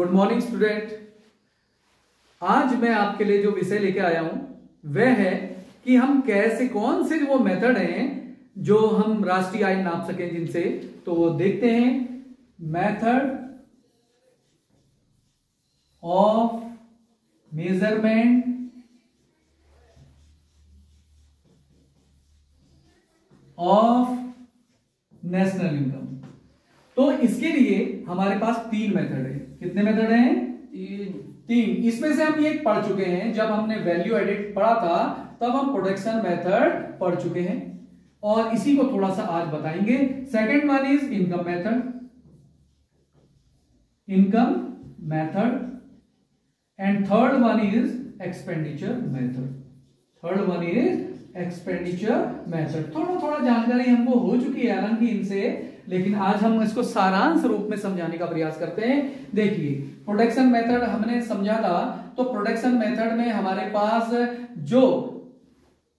Good morning student. आज मैं आपके लिए जो विषय लेके आया हूं वह है कि हम कैसे कौन से वो मेथड हैं जो हम राष्ट्रीय आय नाप सकें जिनसे, तो वो देखते हैं। Method of measurement of national income. तो इसके लिए हमारे पास तीन मेथड है। कितने मेथड हैं? तीन। इसमें से हम एक पढ़ चुके हैं, जब हमने वैल्यू एडिट पढ़ा था तब हम प्रोडक्शन मेथड पढ़ चुके हैं और इसी को थोड़ा सा आज बताएंगे। Second one is income method and third one is expenditure method. थोड़ा जानकारी हमको हो चुकी है हालांकि इनसे, लेकिन आज हम इसको सारांश रूप में समझाने का प्रयास करते हैं। देखिए, प्रोडक्शन मेथड हमने समझा था, तो प्रोडक्शन मेथड में हमारे पास जो,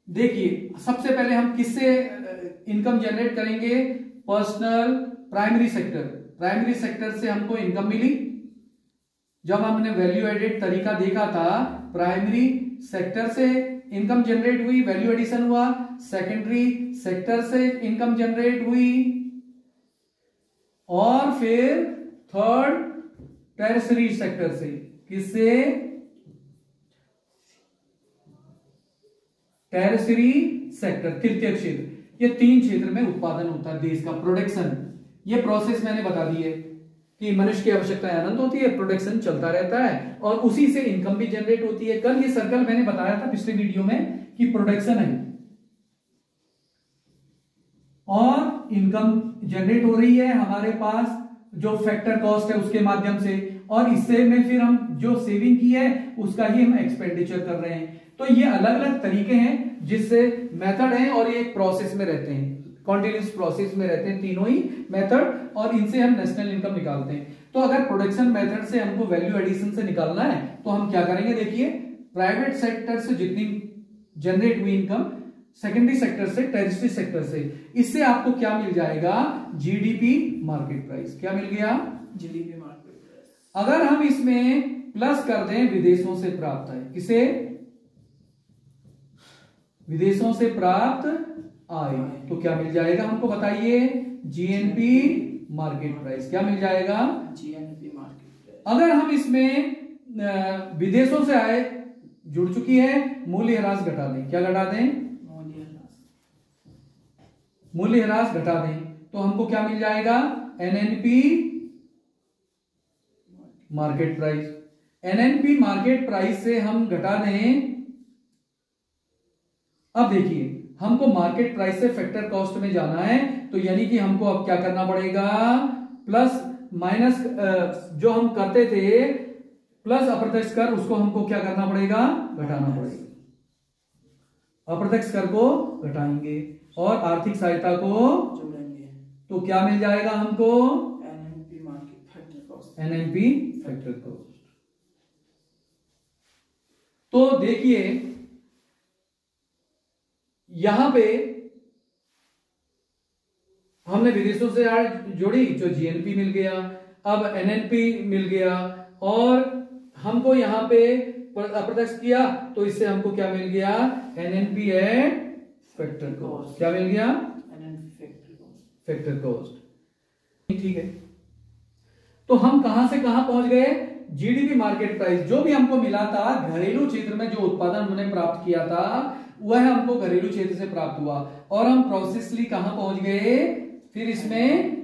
देखिए सबसे पहले हम किससे इनकम जनरेट करेंगे? पर्सनल प्राइमरी सेक्टर से हमको इनकम मिली। जब हमने वैल्यू एडेड तरीका देखा था, प्राइमरी सेक्टर से इनकम जनरेट हुई, वैल्यू एडिशन हुआ। सेकेंडरी सेक्टर से इनकम जनरेट हुई और फिर थर्ड टेरिटरी सेक्टर से। किससे? टेरिटरी सेक्टर, तृतीय क्षेत्र। ये तीन क्षेत्र में उत्पादन होता है देश का, प्रोडक्शन। ये प्रोसेस मैंने बता दी है कि मनुष्य की आवश्यकताएं अनंत होती है, प्रोडक्शन चलता रहता है और उसी से इनकम भी जनरेट होती है। कल ये सर्कल मैंने बताया था पिछले वीडियो में कि प्रोडक्शन है और इनकम जनरेट हो रही है हमारे पास जो फैक्टर कॉस्ट है उसके माध्यम से, और इससे में फिर हम जो सेविंग की है उसका ही हम एक्सपेंडिचर कर रहे हैं। तो ये अलग अलग तरीके हैं जिससे मेथड है और ये एक प्रोसेस में रहते हैं, कॉन्टिन्यूस प्रोसेस में रहते हैं तीनों ही मेथड, और इनसे हम नेशनल इनकम निकालते हैं। तो अगर प्रोडक्शन मेथड से हमको वैल्यू एडिशन से निकालना है तो हम क्या करेंगे? देखिए, प्राइवेट सेक्टर से जितनी जनरेट हुई इनकम, सेकेंडरी सेक्टर से, टेरिटरी सेक्टर से, इससे आपको क्या मिल जाएगा? GDP market price. क्या मिल गया? GDP market price. अगर हम इसमें प्लस कर दें विदेशों से प्राप्त आय, किसे? विदेशों से प्राप्त आय, तो क्या मिल जाएगा हमको बताइए? GNP market price. क्या मिल जाएगा? GNP market price. अगर हम इसमें विदेशों से आय जुड़ चुकी है, मूल्य ह्रास घटा दें। क्या घटा दें? मूल्य ह्रास घटा दें तो हमको क्या मिल जाएगा? NNP market price. NNP market price से हम घटा दें। अब देखिए, हमको मार्केट प्राइस से फैक्टर कॉस्ट में जाना है, तो यानी कि हमको अब क्या करना पड़ेगा? प्लस माइनस जो हम करते थे प्लस अप्रत्यक्ष कर, उसको हमको क्या करना पड़ेगा? घटाना पड़ेगा। अप्रत्यक्ष कर को घटाएंगे और आर्थिक सहायता को जोड़ेंगे, तो क्या मिल जाएगा हमको? NNP market factor cost. NNP factor cost. तो देखिए यहां पे हमने विदेशों से आय जोड़ी, जो जीएनपी मिल गया, अब एनएनपी मिल गया, और हमको यहां पे अप्रत्यक्ष किया तो इससे हमको क्या मिल गया? NNP eight factor cost. क्या मिल गया? NNP factor cost. ठीक है, तो हम कहां से कहां पहुंच गए? जीडीपी मार्केट प्राइस जो भी हमको मिला था घरेलू क्षेत्र में, जो उत्पादन हमने प्राप्त किया था वह हमको घरेलू क्षेत्र से प्राप्त हुआ, और हम प्रोसेसली कहां पहुंच गए? फिर इसमें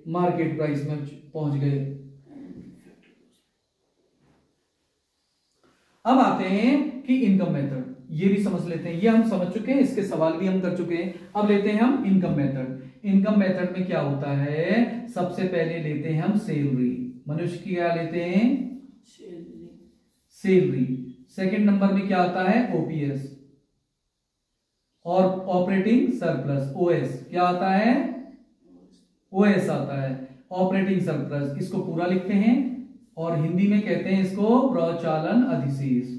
मार्केट प्राइस में पहुंच गए। अब आते हैं कि इनकम मेथड, ये भी समझ लेते हैं। ये हम समझ चुके हैं, इसके सवाल भी हम कर चुके हैं। अब लेते हैं हम इनकम मेथड। इनकम मेथड में क्या होता है? सबसे पहले लेते हैं हम सैलरी। मनुष्य की क्या लेते हैं? सैलरी। सेकंड नंबर में क्या आता है? ओपीएस और ऑपरेटिंग सरप्लस, ओएस। क्या आता है? ओएस आता है, ऑपरेटिंग सरप्लस। इसको पूरा लिखते हैं और हिंदी में कहते हैं इसको प्रचालन अधिशेष।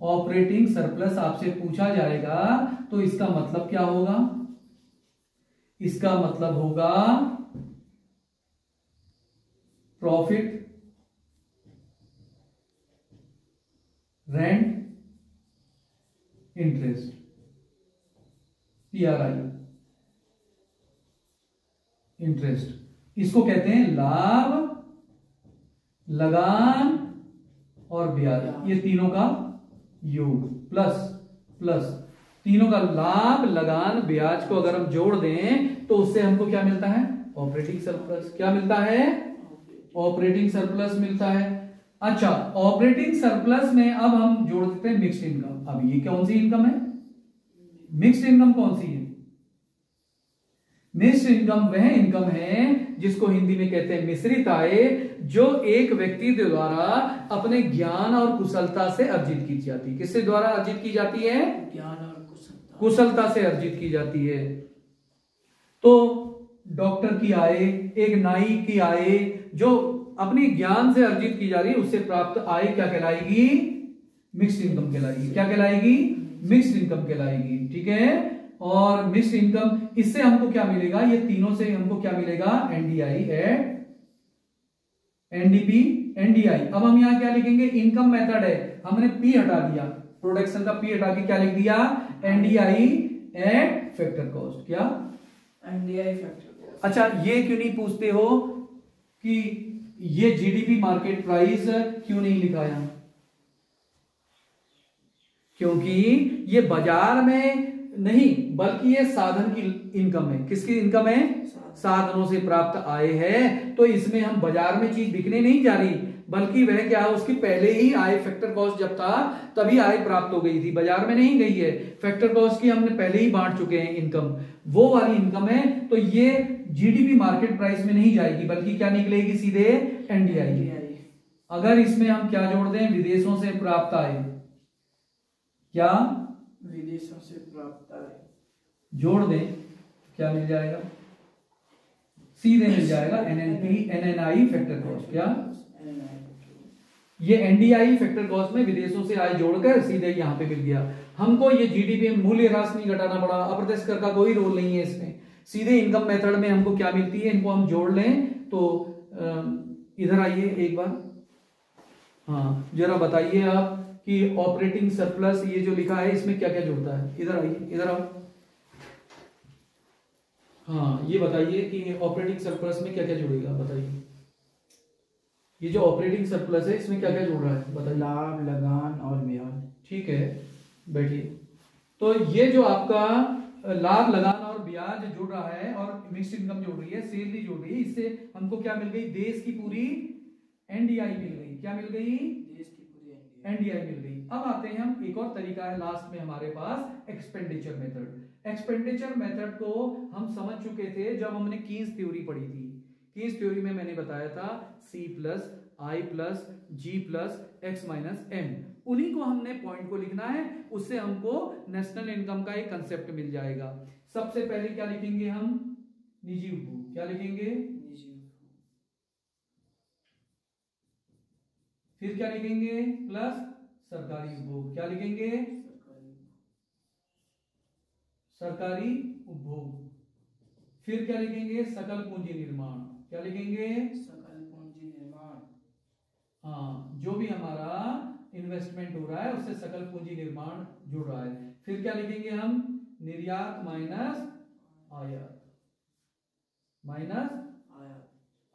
ऑपरेटिंग सरप्लस आपसे पूछा जाएगा तो इसका मतलब क्या होगा? इसका मतलब होगा profit rent interest, PRI interest, इसको कहते हैं लाभ, लगान और ब्याज, ये तीनों का योग प्लस प्लस तीनों का लाभ, लगान, ब्याज को अगर हम जोड़ दें तो उससे हमको क्या मिलता है? Operating surplus. क्या मिलता है? ऑपरेटिंग सरप्लस मिलता है। अच्छा, ऑपरेटिंग सरप्लस में अब हम जोड़ देते हैं मिक्स्ड इनकम। अब ये कौन सी इनकम है? मिक्स्ड इनकम कौन सी है? मिक्स्ड इनकम वह इनकम है जिसको हिंदी में कहते हैं मिश्रित आय, जो एक व्यक्ति द्वारा अपने ज्ञान और कुशलता से अर्जित की जाती है। किससे द्वारा अर्जित की जाती है? ज्ञान और कुशलता से अर्जित की जाती है। तो डॉक्टर की आय, एक नाई की आय जो अपनी ज्ञान से अर्जित की जा रही है, उससे प्राप्त आय क्या कहलाएगी? मिक्स्ड इनकम कहलाएगी। क्या कहलाएगी? मिक्स्ड इनकम कहलाएगी। ठीक है। और मिक्स्ड इनकम, इससे हमको क्या मिलेगा? ये तीनों से हमको क्या मिलेगा? NDI at NDP NDI. अब हम यहां क्या लिखेंगे? इनकम मेथड है, हमने पी हटा दिया, प्रोडक्शन का पी हटा के क्या लिख दिया? NDI at factor cost. क्या? NDI factor cost. अच्छा, ये क्यों नहीं पूछते हो कि ये जीडीपी मार्केट प्राइस क्यों नहीं लिखा यहां? क्योंकि ये बाजार में नहीं, बल्कि ये साधन की इनकम है। किसकी इनकम है? साधनों से प्राप्त आय है। तो इसमें हम बाजार में चीज बिकने नहीं जा रही, बल्कि वह क्या है, उसकी पहले ही आय, फैक्टर कॉस्ट जब था तभी आय प्राप्त हो गई थी, बाजार में नहीं गई है। फैक्टर कॉस्ट की हमने पहले ही बांट चुके हैं इनकम, वो वाली इनकम है। तो ये जीडीपी मार्केट प्राइस में नहीं जाएगी, बल्कि क्या निकलेगी? सीधे एनडीआई। अगर इसमें हम क्या जोड़ दें? विदेशों से प्राप्त आय। क्या? विदेशों से प्राप्त आय जोड़ दें, क्या मिल जाएगा? सीधे मिल जाएगा एनएनआई फैक्टर कॉस्ट। क्या? ये एनडीआई फैक्टर कॉस्ट में विदेशों से आय जोड़कर सीधे यहां पे मिल गया हमको। ये जीडीपी में मूल्य ह्रास नहीं घटाना पड़ा, अप्रत्यक्ष कर का कोई रोल नहीं है इसमें। सीधे इनकम मेथड में हमको क्या मिलती है, इनको हम जोड़ लें तो इधर आइए एक बार। हाँ, जरा बताइए आप कि ऑपरेटिंग सरप्लस ये जो लिखा है इसमें क्या क्या जुड़ता है? इधर आइए, इधर आओ। हाँ, ये बताइए कि ऑपरेटिंग सरप्लस में क्या क्या जुड़ेगा, बताइए। ये जो ऑपरेटिंग सरप्लस है इसमें क्या क्या जुड़ रहा है, बताइए। लाभ, लगान और ब्याज। ठीक है, बैठिए। तो ये जो आपका लाभ, लगान और ब्याज जुड़ रहा है और मिक्स्ड इनकम जुड़ रही है, सैलरी जुड़ रही है, इससे हमको क्या मिल गई? देश की पूरी एनडीआई मिल गई। क्या मिल गई? देश की पूरी एनडीआई मिल गई। अब आते हैं हम, एक और तरीका है लास्ट में हमारे पास, एक्सपेंडिचर मेथड। एक्सपेंडिचर मेथड को हम समझ चुके थे जब हमने कीन्स थ्योरी पढ़ी थी। कीन्स थ्योरी में मैंने बताया था C plus I plus G plus X minus M, उन्हीं को हमने पॉइंट को लिखना है, उससे हमको नेशनल इनकम का एक कंसेप्ट मिल जाएगा। सबसे पहले क्या लिखेंगे हम? निजी उपभोग। क्या लिखेंगे? निजी। फिर क्या लिखेंगे? प्लस सरकारी उपभोग। क्या लिखेंगे? सरकारी उपभोग। फिर क्या लिखेंगे? सकल पूंजी निर्माण। क्या लिखेंगे? सकल पूंजी निर्माण। हाँ, जो भी हमारा इन्वेस्टमेंट हो रहा है उससे सकल पूंजी निर्माण जुड़ रहा है। फिर क्या लिखेंगे हम? निर्यात माइनस आयात, माइनस आयात।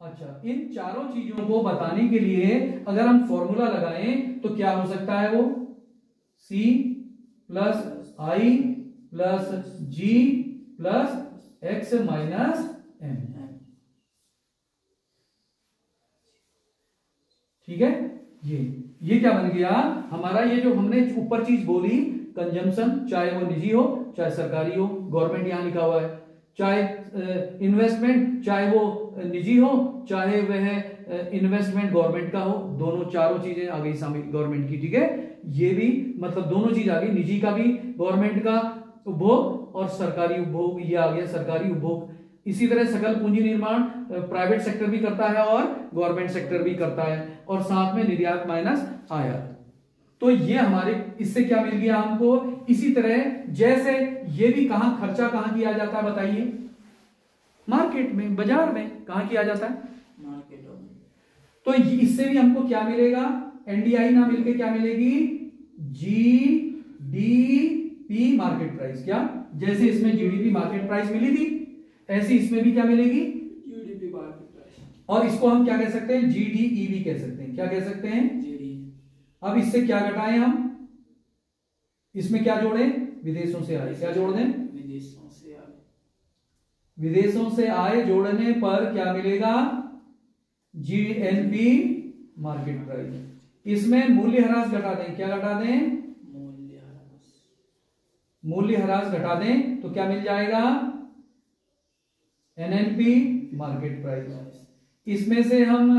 अच्छा, इन चारों चीजों को बताने के लिए अगर हम फॉर्मूला लगाएं तो क्या हो सकता है? वो C plus I plus G plus X minus M। ठीक है। ये क्या बन गया हमारा? ये जो हमने ऊपर चीज बोली, कंजम्पशन, चाहे वो निजी हो चाहे सरकारी हो, गवर्नमेंट यहां लिखा हुआ है, चाहे इन्वेस्टमेंट चाहे वो निजी हो चाहे वह इन्वेस्टमेंट गवर्नमेंट का हो, दोनों चारों चीजें आ गई शामिल गवर्नमेंट की। ठीक है, ये भी मतलब दोनों चीज आ गई, निजी का भी, गवर्नमेंट का उपभोग और सरकारी उपभोग, ये आ गया सरकारी उपभोग। इसी तरह सकल पूंजी निर्माण प्राइवेट सेक्टर भी करता है और गवर्नमेंट सेक्टर भी करता है, और साथ में निर्यात माइनस आयात। तो ये हमारे, इससे क्या मिल गया हमको? इसी तरह जैसे ये भी कहां खर्चा कहां किया जाता है बताइए? मार्केट में, बाजार में। कहां किया जाता है? मार्केटों में। तो इससे भी हमको क्या मिलेगा? एनडीआई ना मिलके क्या मिलेगी? GDP market price. क्या, जैसे इसमें जीडीपी मार्केट प्राइस मिली थी ऐसी इसमें भी क्या मिलेगी, जीडीपी मार्केट प्राइस। और इसको हम क्या कह सकते हैं, जीडीई कह सकते हैं। क्या कह सकते हैं, जीडी। अब इससे क्या घटाएं हम, इसमें क्या जोड़ें, विदेशों से आए। क्या जोड़ दें, विदेशों से आए। विदेशों से आए जोड़ने पर क्या मिलेगा, जीएनपी मार्केट प्राइस। इसमें मूल्यह्रास घटा दें। क्या घटा दें, मूल्यह्रास घटा दें तो क्या मिल जाएगा, एनएनपी मार्केट प्राइस। इसमें से हम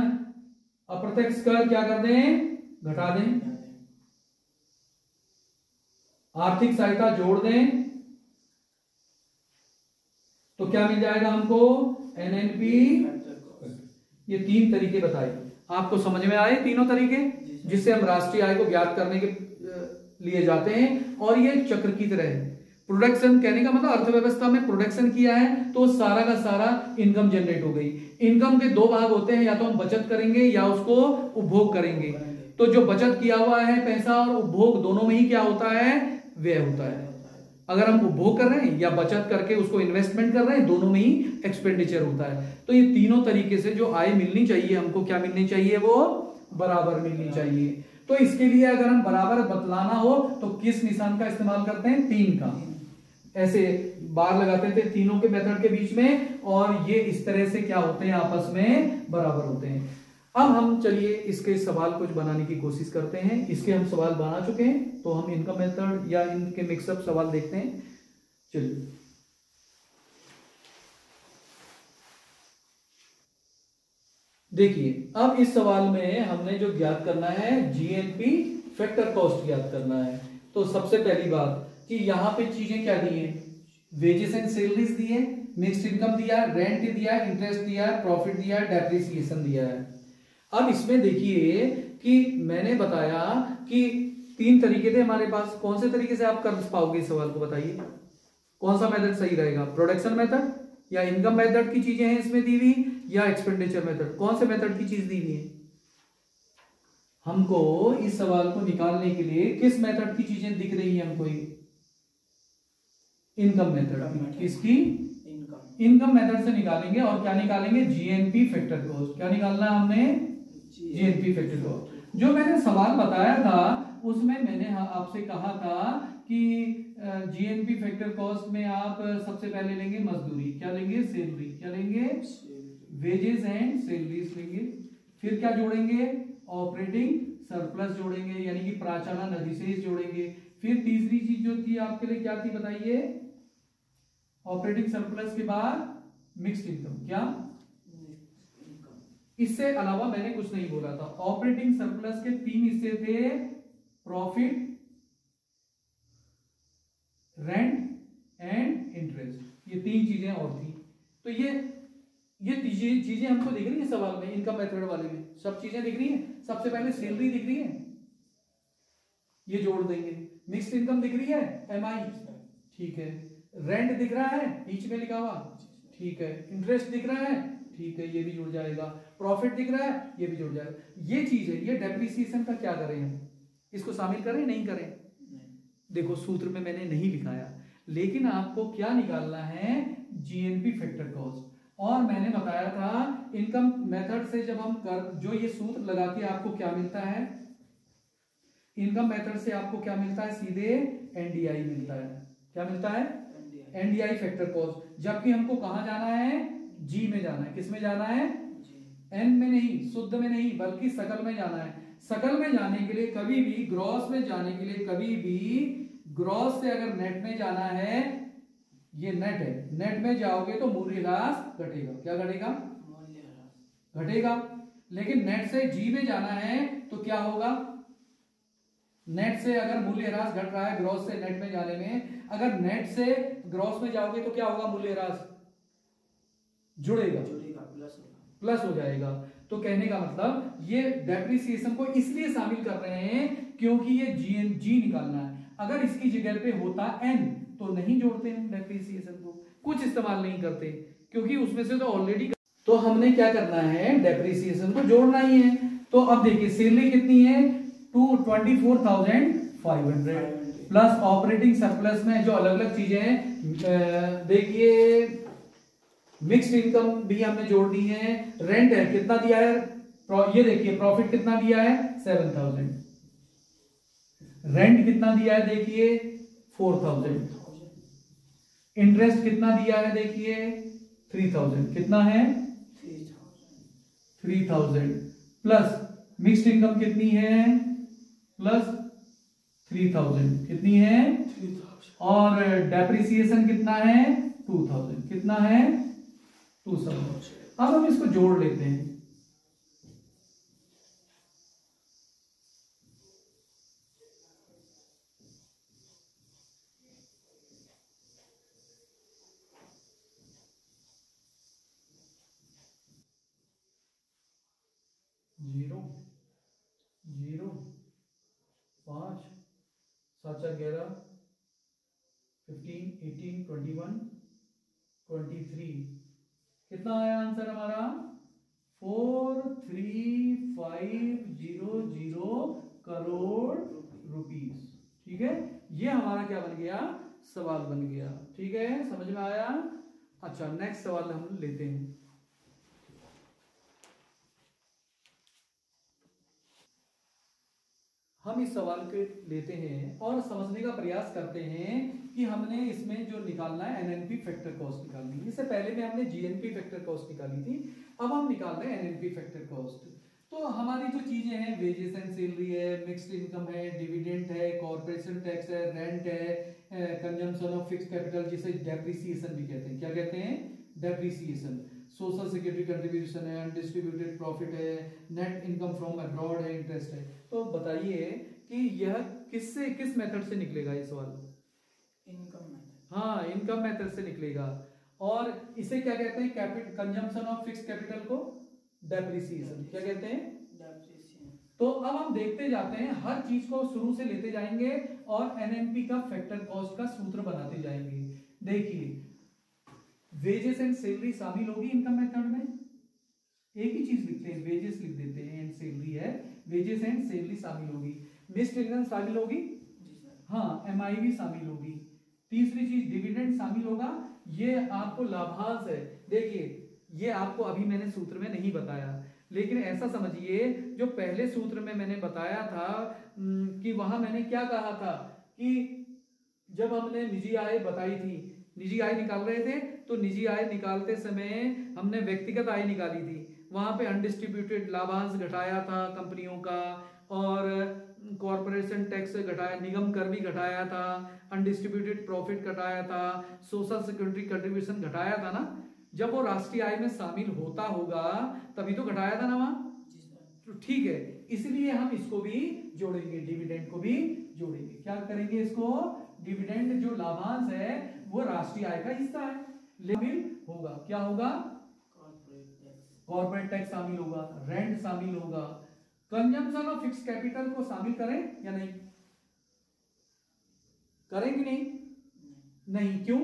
अप्रत्यक्ष कर क्या कर दें, घटा दें। आर्थिक सहायता जोड़ दें तो क्या मिल जाएगा हमको, एनएनपी। ये 3 तरीके बताए, आपको समझ में आए तीनों तरीके, जिससे हम राष्ट्रीय आय को ज्ञात करने के लिए जाते हैं। और ये चक्र की तरह है। प्रोडक्शन कहने का मतलब अर्थव्यवस्था में प्रोडक्शन किया है तो सारा का सारा इनकम जनरेट हो गई। इनकम के 2 भाग होते हैं, या तो हम बचत करेंगे या उसको उपभोग करेंगे। तो जो बचत किया हुआ है पैसा और उपभोग दोनों में ही क्या होता है, व्यय होता है। अगर हम उपभोग कर रहे हैं या बचत करके उसको इन्वेस्टमेंट कर रहे हैं, दोनों में ही एक्सपेंडिचर होता है। तो ये तीनों तरीके से जो आय मिलनी चाहिए हमको, क्या मिलनी चाहिए, वो बराबर मिलनी चाहिए। तो इसके लिए अगर हम बराबर बतलाना हो तो किस निशान का इस्तेमाल करते हैं, 3 का। ऐसे बार लगाते थे तीनों के मेथड के बीच में, और ये इस तरह से क्या होते हैं, आपस में बराबर होते हैं। अब हम चलिए इसके सवाल कुछ बनाने की कोशिश करते हैं। इसके हम सवाल बना चुके हैं, तो हम इनका मेथड या इनके मिक्सअप सवाल देखते हैं। चलिए, देखिए अब इस सवाल में हमने जो ज्ञात करना है, जीएनपी फैक्टर कॉस्ट ज्ञात करना है। तो सबसे पहली बात कि यहां पे चीजें क्या दी है, वेजेस एंड सैलरीज दी है, मिक्स्ड इनकम दिया, रेंट दिया, इंटरेस्ट दिया, प्रॉफिट दिया, डेप्रिसिएशन दिया है। अब इसमें देखिए कि मैंने बताया कि 3 तरीके थे हमारे पास। कौन से तरीके से आप कर पाओगे इस सवाल को, बताइए कौन सा मेथड सही रहेगा, प्रोडक्शन मेथड या इनकम मेथड की चीजें हैं इसमें दी हुई, या एक्सपेंडिचर मेथड, कौन से मेथड की चीज दी हुई है। हमको इस सवाल को निकालने के लिए किस मेथड की चीजें दिख रही है हमको, इनकम मेथड। किसकी, इनकम मेथड से निकालेंगे। और क्या निकालेंगे, जीएनपी फैक्टर कॉस्ट। क्या निकालना है हमने, जीएनपी फैक्टर कॉस्ट। जो मैंने सवाल बताया था उसमें मैंने आपसे कहा था कि जीएनपी फैक्टर कॉस्ट में आप सबसे पहले लेंगे मजदूरी, क्या लेंगे, सैलरी, क्या लेंगे, वेजेस एंड सैलरीज लेंगे। फिर क्या जोड़ेंगे, ऑपरेटिंग सरप्लस जोड़ेंगे, यानी कि प्राचालन अधिशेष जोड़ेंगे। फिर तीसरी चीज जो थी आपके लिए क्या थी, बताइए, ऑपरेटिंग सरप्लस के बाद मिक्स्ड इनकम। क्या, इससे अलावा मैंने कुछ नहीं बोला था। ऑपरेटिंग सरप्लस के 3 हिस्से थे, प्रॉफिट, रेंट एंड इंटरेस्ट। ये 3 चीजें और थी। तो ये चीजें हमको दिख रही है सवाल में, इनकम मेथड वाले में सब चीजें दिख रही हैं। सबसे पहले सैलरी दिख रही है, ये जोड़ देंगे। मिक्स्ड इनकम दिख रही है, एमआई, ठीक है। रेंट दिख रहा है, बीच में लिखा हुआ, ठीक है। इंटरेस्ट दिख रहा है, ठीक है, ये भी जुड़ जाएगा। प्रॉफिट दिख रहा है, ये भी जुड़ जाएगा। ये चीज है, ये डेप्रिसिएशन का क्या करें हम, इसको शामिल करें, नहीं करें। देखो सूत्र में मैंने नहीं लिखाया, लेकिन आपको क्या निकालना है, जीएनपी फैक्टर कॉस्ट। और मैंने बताया था इनकम मेथड से जब हम जो ये सूत्र लगा के आपको क्या मिलता है, इनकम मेथड से आपको क्या मिलता है, सीधे एनडीआई मिलता है। क्या मिलता है, एनडीआई फैक्टर कॉस्ट। जबकि हमको कहां जाना है, जी में जाना है। किस में जाना है, एन में नहीं, शुद्ध में नहीं, बल्कि सकल में जाना है। सकल में जाने के लिए कभी भी, ग्रॉस में जाने के लिए कभी भी ग्रॉस से अगर नेट में जाना है, ये नेट है, नेट में जाओगे तो मूल्यह्रास घटेगा। क्या घटेगा, मूल्यह्रास घटेगा। लेकिन नेट से जी में जाना है तो क्या होगा, नेट से अगर मूल्यह्रास घट रहा है ग्रॉस से नेट में जाने में, अगर नेट से ग्रॉस में जाओगे तो क्या होगा, मूल्यह्रास जुड़ेगा, प्लस हो जाएगा। तो कहने का मतलब ये डेप्रिसिएशन को इसलिए शामिल कर रहे हैं क्योंकि ये जी निकालना है। अगर इसकी जगह पे होता एन तो नहीं जोड़ते हैं डेप्रिसिएशन को, कुछ इस्तेमाल नहीं करते, क्योंकि उसमें से तो ऑलरेडी। तो हमने क्या करना है, डेप्रिसिएशन को जोड़ना ही है। तो अब देखिए सैलरी कितनी है, 24,500 500 प्लस ऑपरेटिंग सरप्लस में जो अलग अलग चीजें हैं, देखिए मिक्स्ड इनकम भी हमने जोड़ दी है, रेंट है कितना दिया है, ये देखिए प्रॉफिट कितना दिया है 7000, रेंट कितना दिया है देखिए 4000, इंटरेस्ट कितना दिया है देखिए 3000, कितना है 3000 प्लस मिक्स्ड इनकम कितनी है प्लस 3000, कितनी है 3000 और डेप्रिसिएशन कितना है 2000, कितना है 2000। अब हम इसको जोड़ लेते हैं, जीरो जीरो 5 7 11 15 18 21 23, कितना आया आंसर हमारा 43,500 करोड़ रुपीस। ठीक है, ये हमारा क्या बन गया, सवाल बन गया। ठीक है, समझ में आया। अच्छा, नेक्स्ट सवाल हम लेते हैं। हम इस सवाल को लेते हैं और समझने का प्रयास करते हैं कि हमने इसमें जो निकालना है एनएनपी फैक्टर कॉस्ट निकालनी है। इससे पहले में हमने जीएनपी फैक्टर कॉस्ट निकाली थी, अब हम निकाल रहे हैं एनएनपी फैक्टर कॉस्ट। तो हमारी जो चीजें हैं, वेजेस एंड सैलरी है, मिक्स्ड इनकम है, डिविडेंड है, कॉर्पोरेशन टैक्स है, रेंट है, कंजम्पशन ऑफ फिक्स्ड कैपिटल जिसे डेप्रिसिएशन भी कहते हैं। क्या कहते हैं, डेप्रिसिएशन। सोशल सिक्योरिटी कंट्रीब्यूशन है, अनडिस्ट्रीब्यूटेड प्रॉफिट है, नेट इनकम फ्रॉम अब्रॉड है, इंटरेस्ट है। तो बताइए कि यह किस मेथड से निकलेगा ये सवाल। Income method. हाँ, इनकम मेथड से निकलेगा। और इसे क्या कहते हैं, कंजम्पशन ऑफ फिक्स्ड कैपिटल को डेप्रिसिएशन। क्या कहते हैं, डेप्रिसिएशन। तो अब हम देखते जाते हैं, हर चीज को शुरू से लेते जाएंगे और एनएनपी का फैक्टर कॉस्ट का सूत्र बनाते जाएंगे। देखिए, वेजेस एंड सैलरी शामिल होगी इनकम मेथड में, एक ही चीज लिखते हैं, वेजेस लिख देते हैं एंड सैलरी है, वेजेस एंड सैलरी शामिल होगी। मिक्स्ड इनकम शामिल होगी, हाँ, एमआई भी शामिल होगी। तीसरी चीज डिविडेंड शामिल होगा, ये आपको लाभांश है। देखिए, ये आपको अभी मैंने सूत्र में नहीं बताया, लेकिन ऐसा समझिए जो पहले सूत्र में मैंने बताया था कि वहां मैंने क्या कहा था कि जब हमने निजी आय बताई थी, निजी आय निकाल रहे थे, तो निजी आय निकालते समय हमने व्यक्तिगत आय निकाली थी। वहां पे अनडिस्ट्रीब्यूटेड लाभांश घटाया था कंपनियों का, और कॉर्पोरेशन टैक्स घटाया, निगम कर भी घटाया था, अनडिस्ट्रीब्यूटेड प्रॉफिट घटाया था, सोशल सिक्योरिटी कंट्रीब्यूशन घटाया था ना। जब वो राष्ट्रीय आय में शामिल होता होगा तभी तो घटाया था ना वहां। तो ठीक है, इसलिए हम इसको भी जोड़ेंगे, डिविडेंड को भी जोड़ेंगे। क्या करेंगे इसको, डिविडेंड जो लाभांश है वो राष्ट्रीय आय का हिस्सा है, शामिल होगा। क्या होगा, कॉर्पोरेट टैक्स शामिल होगा, रेंट शामिल होगा। कंजम्पशन ऑफ फिक्स्ड कैपिटल को शामिल करें या नहीं करेंगे, नहीं नहीं, क्यों,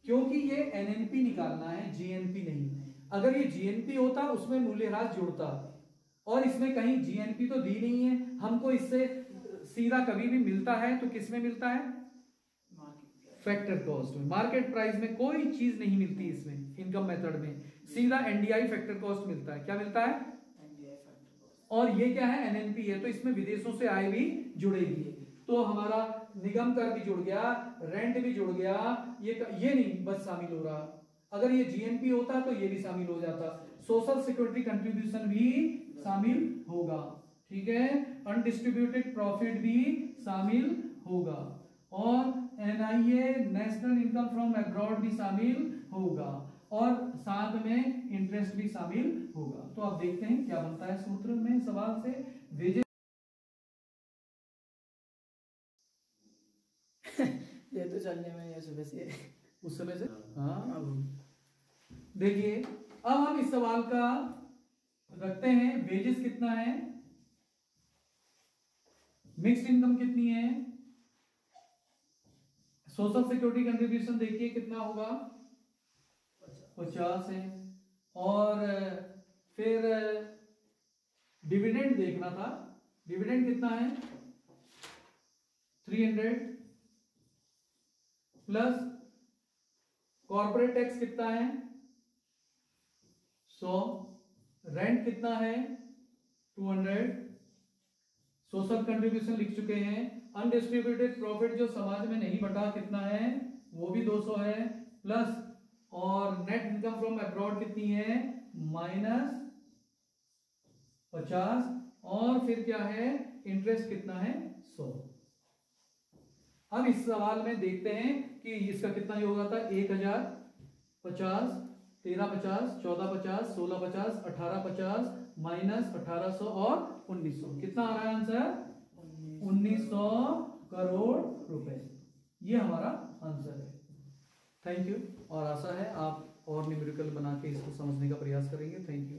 क्योंकि ये एनएनपी निकालना है, जीएनपी नहीं। अगर ये जीएनपी होता उसमें मूल्यह्रास जुड़ता, और इसमें कहीं जीएनपी तो दी नहीं है हमको। इससे सीधा कभी भी मिलता है तो किस में मिलता है, फैक्टर कॉस्ट में। मार्केट प्राइस में कोई चीज नहीं मिलती इसमें, इनकम मेथड में सीधा एनडीआई फैक्टर कॉस्ट मिलता है। क्या मिलता है, और ये क्या है, एनएनपी है, तो इसमें विदेशों से आय भी जुड़ेगी। तो हमारा निगम कर भी जुड़ गया, रेंट भी जुड़ गया, ये नहीं बस शामिल हो रहा। अगर ये जीएनपी होता तो ये भी शामिल हो जाता, सोशल सिक्योरिटी कंट्रीब्यूशन भी शामिल होगा। ठीक है, अनडिस्ट्रीब्यूटेड प्रॉफिट भी शामिल होगा, और NIA national income from abroad भी शामिल होगा, और साथ में इंटरेस्ट भी शामिल होगा। तो अब देखते हैं क्या बनता है सूत्र में सवाल से। वेजेस ये तो चलने में ये सुबह से उस समय से, हाँ, देखिए अब हम इस सवाल का रखते हैं, वेजेस कितना है, मिक्स्ड इनकम कितनी है, सोशल सिक्योरिटी कंट्रीब्यूशन देखिए कितना होगा, 50 है, और फिर डिविडेंड देखना था, डिविडेंड कितना है 300 प्लस कॉर्पोरेट टैक्स कितना है 100, रेंट कितना है 200, सोशल कंट्रीब्यूशन लिख चुके हैं, अनडिस्ट्रीब्यूटेड प्रॉफिट जो समाज में नहीं बटा कितना है वो भी 200 है, प्लस और नेट इनकम फ्रॉम अब्रॉड कितनी है -50, और फिर क्या है इंटरेस्ट कितना है 100। अब इस सवाल में देखते हैं कि इसका कितना योग आता है 1050, 1350, 1450, 1650, 1850 -1800 और 1900, कितना आ रहा है आंसर 1900 करोड़ रुपए। ये हमारा आंसर है। थैंक यू, और आशा है आप और न्यूमेरिकल बना के इसको समझने का प्रयास करेंगे। Thank you.